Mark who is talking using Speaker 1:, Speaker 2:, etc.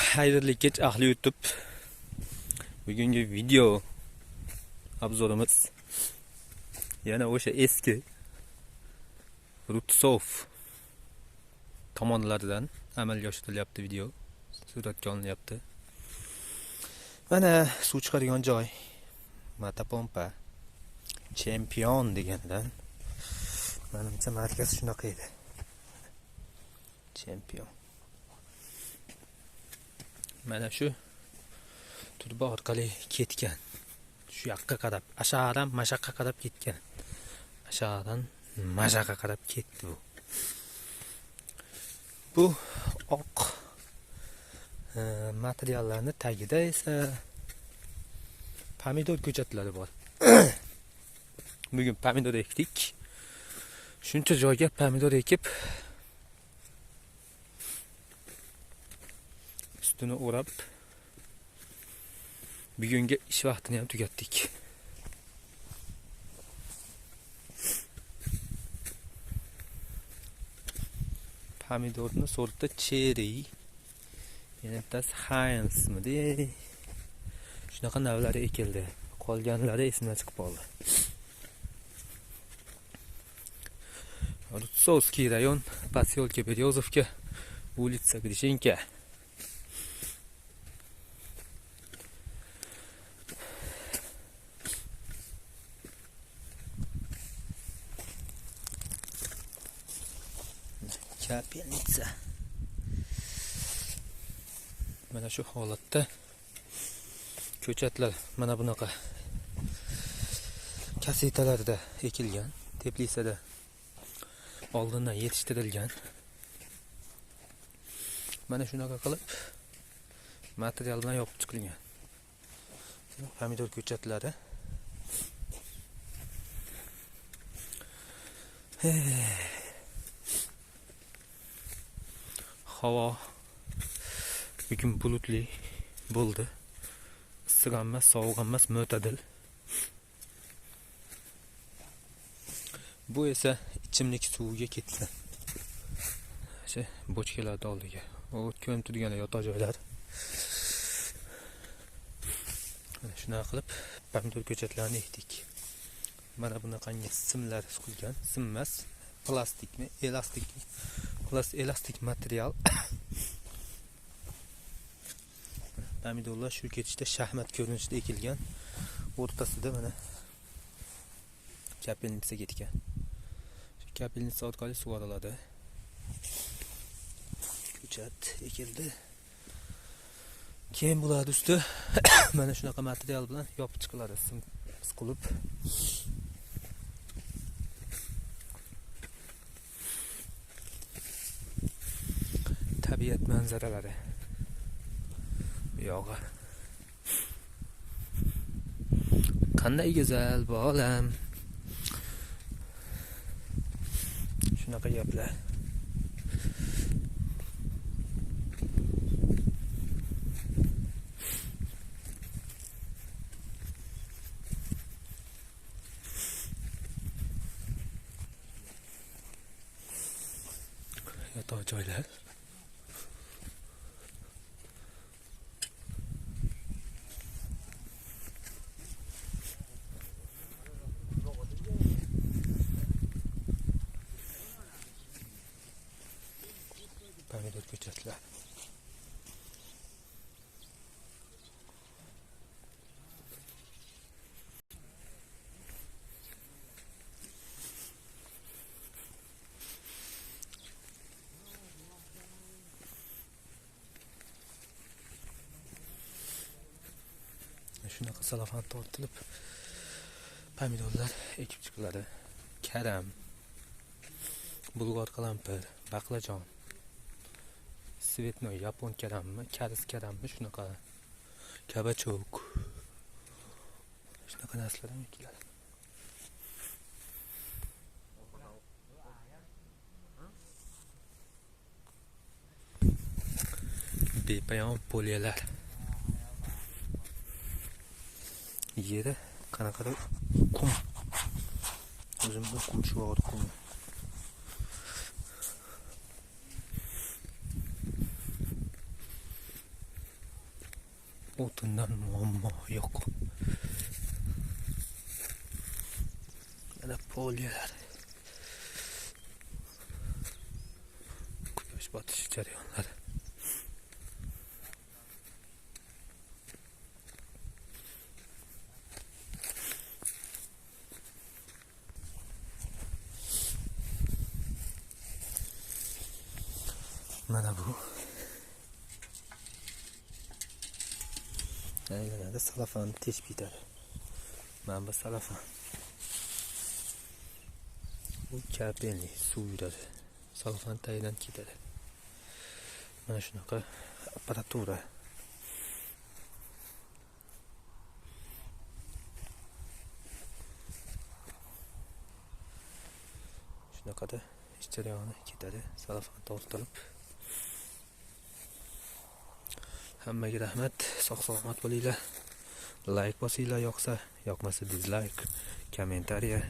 Speaker 1: Xayrli kech ahli YouTube. Bugungi video obzorimiz yana o'sha eski Rutsof tomonlaridan amalga oshirilyapti video. Suratga olinyapti. Mana suv chiqadigan joy. Matapompa Champion degandan. Menimcha markaz shunaqa edi. Champion. Mana shu turba orqali ketgan. Shu yoqqa qarab, ashaqadan mashaqqa qarab ketgan. Ashaqadan mashaqqa qarab ketdi bu. Bu oq materiallarning tagida esa pomidor ko'chatlari bor. Bugun pomidor ekdik. Shuncha joyga pomidor ekib ustini o'rab bugungi ish vaqtini ham tugatdik. Pomidorni sorti cherry, yana bittasi Heinzmidi. Shunaqa navlari ekildi. Qolganlari esimdan chiqib qoldi. Rutsoskiy rayon, поселке Березовка, улица Гришенька. Kapelnitsa. Mana shu holatda ko'chatlar mana bunaqa kasetalarda ekilgan, teplisada oldindan yetishtirilgan. Mana shunaqa qilib material bilan yopib chiqilgan. Pomidor ko'chatlari. Havo bugun bulutli bo'ldi. Issiq emas, sovuq emas, mo'tadil. Bu esa ichimlik suviga ketgan. O'sha bochkalar oldiga. O ko'm turgan yotoq joylar. Mana shunaqa qilib pomidor ko'chatlarini ekdik. Mana bunaqangi simlar suqilgan. Sim emas, plastikmi, elastikmi? Elastik material. Pomidorlar shu ketishda shahmat ko'rinishida ekilgan. O'rtasida mana kapelnitsa ketgan. Shu kapelnitsa orqali sug'oriladi. Ko'chat ekildi. Keyin bular usti mana shunaqa material bilan yopib chiqiladi. Siqilib. Tabiat manzaralari. Bu yog'i. Qanday go'zal bu olam. Shunaqa gaplar. Yotoq joylar. Pomidor ko'chatlar. Shunaqa salafan tortilib pomidorlar ekib chiqiladi. Karam, bulg'or qalampir, baqlajon, Svetnoy yapon karammi, karis karammi, shunaqa kabachok. Shunaqa narsalar ham ekiladi. Bepayon poliyalar. Yeri qanaqadir qum. O'zimda qum shuvoqdi qum. o'tindan muammo yo'q. Mana poliyalar. Quyosh botish jarayonlari. Mana bu. Yanada salafan teshib ketadi. Mana bu salafan. Bu kapelli suv yuradi. Salafan tagidan ketadi. Mana shunaqa apparatura. Shunaqada ish jarayoni ketadi. Salafan tortilib. Hammaga rahmat, sog'-salomat bo'linglar. Like bosinglar, yoqsa, yoqmasa dizlayk, kommentariya